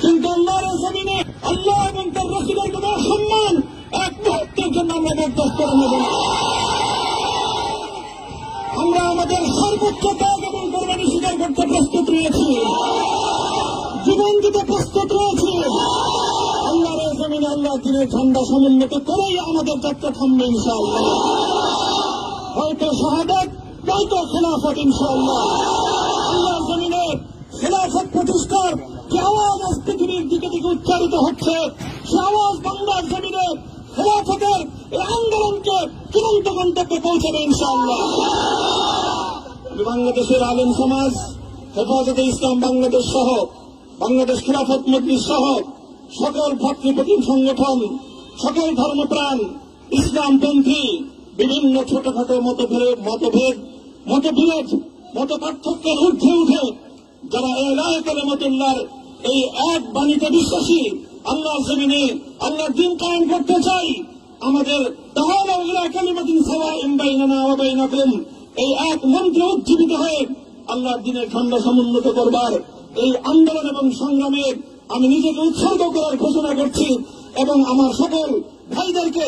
কিন্তু আল্লাহর জমিনে আল্লাহ এবং তার রাসূলের কোন সম্মান এক মুহূর্তের জন্য আমরা বরদাস্ত করে নেব না। আমরা আমাদের সর্বোচ্চ ত্যাগ এবং কোরবানি স্বীকার করতে প্রস্তুত রয়েছি, জীবন দিতে প্রস্তুত রয়েছি। আল্লাহর জমিনে আল্লাহ দিনের ঝান্ডা সমুন্নত করেই আমাদের যাত্রা থামবে ইনশাআল্লাহ। হয়তো শাহাদাত, নয়তো খেলাফত ইনশাআল্লাহ। আল্লাহর জমিনে খেলাফত প্রতিষ্ঠার যে আওয়াজ আজ পৃথিবীর দিকে দিকে উচ্চারিত হচ্ছে, সে আওয়াজ বাংলার জমিনে খেলাফতের এই আন্দোলনকে চূড়ান্ত গন্তব্যে পৌঁছাবে ইনশাআল্লাহ। বাংলাদেশের আলেম সমাজ, হেফাজতে ইসলাম বাংলাদেশ সহ বাংলাদেশ খেলাফত মজলিস সহ সকল ভাতৃপ্রতিম সংগঠন, সকল ধর্মপ্রাণ, ইসলামপন্থী বিভিন্ন ছোটখাটো মতবিরোধ, মত পার্থক্যের ঊর্ধ্বে উঠে যারা ইলাহি কালিমাতুল্লাহর এই এক বাণীতে বিশ্বাসী, আল্লাহর জমিনে আল্লাহর দ্বীন কায়েম করতে চাই, আমাদের তাআলাউ ইলা কালিমাতিন সাওয়াইন বাইনানা ওয়া বাইনাকুম এই এক মন্ত্রে উজ্জীবিত হয়ে আল্লাহর দ্বীনের ঝান্ডা সমুন্নত করবার এই আন্দোলন এবং সংগ্রামে আমি নিজেকে উৎসর্গ করার ঘোষণা করছি। এবং আমার সকল ভাইদেরকে,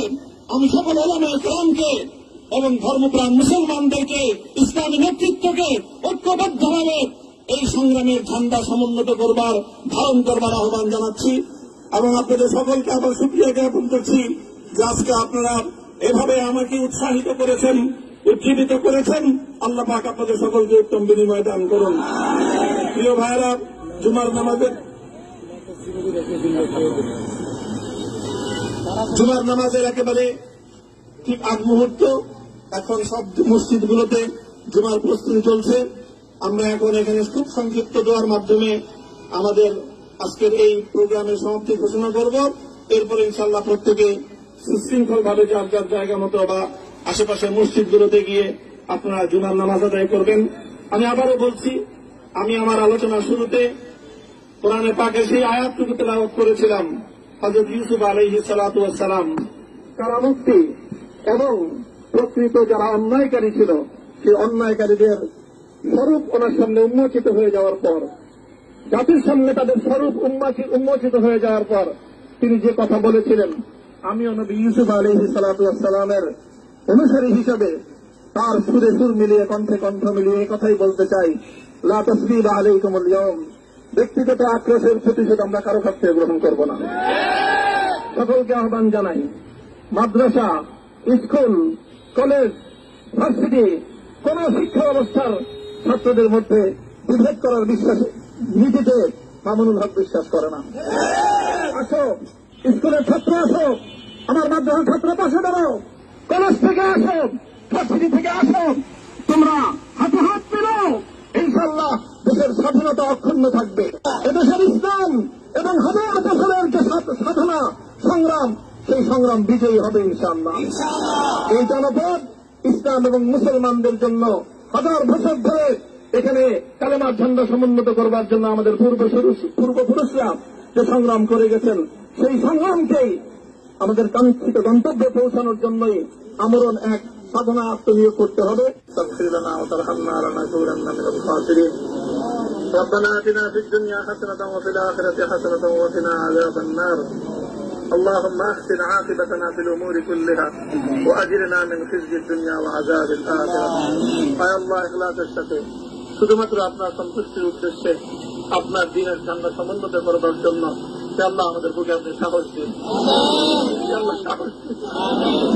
আমি সকল উলামায়ে কেরামকে এবং ধর্মপ্রাণ মুসলমানদেরকে, ইসলামী নেতৃত্বকে ঐক্যবদ্ধভাবে এই সংগ্রামের ঝান্ডা সমুন্নত করবার, ধারণ করবার আহ্বান জানাচ্ছি। এবং আপনাদের সকলকে আবার শুকরিয়া জ্ঞাপন করছি যে আজকে আপনারা এভাবে আমাকে উৎসাহিত করেছেন, উজ্জীবিত করেছেন। আল্লাহ পাক আপনাদের সকলকে উত্তম বিনিময় দান করুন। প্রিয় ভাইরা, জুমার নামাজের একেবারে ঠিক আগ মুহূর্ত। এখন সব মসজিদগুলোতে জুমার প্রস্তুতি চলছে। আমরা এখন এখানে খুব সংক্ষিপ্ত দোয়ার মাধ্যমে আমাদের আজকের এই প্রোগ্রামের সমাপ্তি ঘোষণা করব। এরপরে ইনশাআল্লাহ প্রত্যেকে সুশৃঙ্খলভাবে যার যার জায়গা মতো বা আশেপাশের মসজিদগুলোতে গিয়ে আপনারা জুমার নামাজ আদায় করবেন। আমি আবারও বলছি, আমি আমার আলোচনার শুরুতে কোরআনে পাকের সেই আয়াতটুকু তেলাওয়াত করেছিলাম, হযরত ইউসুফ আলাইহিস সালাতু ওয়াস সালাম কারামুক্তি এবং প্রকৃত যারা অন্যায়কারী ছিল সেই অন্যায়কারীদের স্বরূপ ওনার সামনে উন্মোচিত হয়ে যাওয়ার পর, জাতির সামনে তাদের স্বরূপ উন্মোচিত হয়ে যাওয়ার পর তিনি যে কথা বলেছিলেন, আমিও নবী ইউসুফ আলাইহিস সালাতু ওয়াস সালামের অনুসারী হিসেবে তার সুরে সুর মিলিয়ে, কণ্ঠে কণ্ঠ মিলিয়ে এই কথাই বলতে চাই, লা তাসরিবা আলাইকুমুল ইয়াওম। ব্যক্তিগত আক্রোশের প্রতিশোধ আমরা কারো কাছ থেকে গ্রহণ করব না। সকলকে আহ্বান জানাই, মাদ্রাসা, স্কুল, কলেজ, ভার্সিটি কোন শিক্ষা ব্যবস্থার ছাত্রদের মধ্যে বিভেদ করার বিশ্বাসে নীতিতে মামুনুল হক বিশ্বাস করে না। আসো, স্কুলের ছাত্র আসো, আমার মাদ্রাসার ছাত্র পাশে দাঁড়াও, কলেজ থেকে আসো, ভার্সিটি থেকে আসো, তোমরা হাতে হাত মিলাও, ইনশাআল্লাহ দেশের স্বাধীনতা অক্ষুণ্ণ থাকবে। এদেশের ইসলাম এবং হাজার বছরের যে সাধনা সংগ্রাম, সেই সংগ্রাম বিজয়ী হবে ইনশাআল্লাহ। এই জনপদ ইসলাম এবং মুসলমানদের জন্য হাজার বছর ধরে এখানে কালেমার ঝান্ডা সমুন্নত করবার জন্য আমাদের পূর্বপুরুষরা যে সংগ্রাম করে গেছেন, সেই সংগ্রামকেই আমাদের কাঙ্ক্ষিত গন্তব্যে পৌঁছানোর জন্যই আমরণ এক সাধনা আত্মনিয়োগ করতে হবে। ربنا آتنا في الدنيا حسنة وفي الآخرة حسنة وقنا عذاب النار اللهم أحسن عاقبتنا في الأمور كلها وأجرنا من خزي الدنيا وعذاب الآخرة يا الله إخلاصের সাথে শুধুমাত্র আপনার সন্তুষ্টির উদ্দেশ্যে আপনার দ্বীনের ঝান্ডা সমুন্নত করবার জন্য আল্লাহ আমাদের বুকে আপনি সাহস দিন, আল্লাহ সাহস দিন,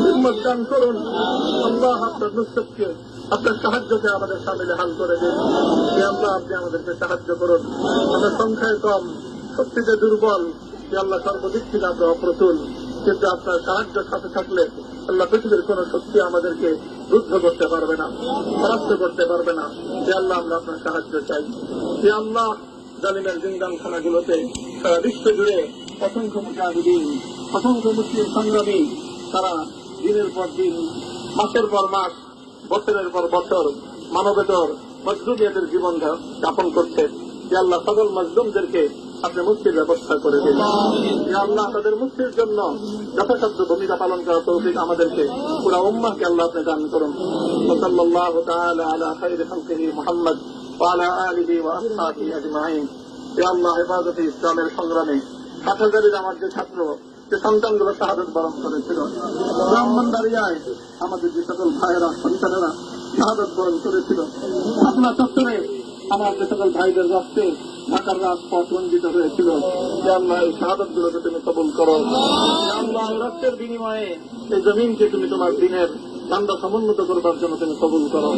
হিম্মত দান করুন। আল্লাহ আপনার নুসরতকে, আপনার সাহায্যকে আমাদের সামিলে হাল করে দিন। আল্লাহ আপনি আমাদেরকে সাহায্য করুন। আমরা সংখ্যায় কম, শক্তিতে দুর্বল, আল্লাহ সর্বদিক থেকে আমরা অপ্রতুল, কিন্তু আপনার সাহায্য সাথে থাকলে আল্লাহ পৃথিবীর কোন শক্তি আমাদেরকে রুদ্ধ করতে পারবে না, পরাস্ত করতে পারবে না। আল্লাহ আমরা আপনার সাহায্য চাই। আল্লাহ জালিমের জিন্দানখানাগুলোতে সারা বিশ্ব জুড়ে অসংখ্য মুজাহিদিন, অসংখ্য মুসলিম সংগ্রামী তারা দিনের পর দিন, মাসের পর মাস, বছরের পর বছর মানবেতর মজলুমিয়াতের জীবন যাপন করছে। যে আল্লাহ সকল মজলুমদেরকে আপনি মুক্তির ব্যবস্থা করে দিন। আল্লাহ তাদের মুক্তির জন্য যথাসাধ্য ভূমিকা পালন করার তৌফিক আমাদেরকে, পুরা উম্মাহকে আল্লাহ আপনি দান করুন। সাল্লাল্লাহু তাআলা আলা খায়রি খালকিহি মুহাম্মদ ওয়া আলা আলিহি ওয়া আসহাবিহি আজমাইন। আল্লাহ হেফাজতে ইসলামের সংগ্রামে 60,000-এর আমার যে ছাত্র যে সন্তানগুলো শাহাদত বরণ করেছিল, ব্রাহ্মণবাড়িয়ায় আমাদের যে সকল ভাইয়েরা সন্তানেরা শাহাদত বরণ করেছিল, শাপলা চত্বরে আমার যে সকল ভাইদের রক্তে ঢাকার রাজপথ রঞ্জিত হয়েছিল, যে আল্লাহ এই শাহাদত গুলোকে তুমি কবুল করো। আল্লাহ রক্তের বিনিময়ে এই জমিনকে তুমি তোমার দিনের ঝান্ডা সমুন্নত করবার জন্য তুমি কবুল করো।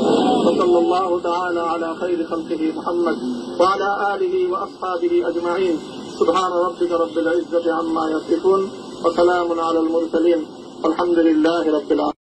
সাল্লাল্লাহু তাআলা আলা খায়রি খালকিহি মুহাম্মদ ওয়া আলা আলিহি ওয়া আসহাবিহি আজমাইন। সুবহান রাব্বিকা রাব্বিল ইজ্জাতি আম্মা ইয়াসিফুন ওয়া সালামুন আলাল মুরসালিন। আলহামদুলিল্লাহি রাব্বিল আলামিন।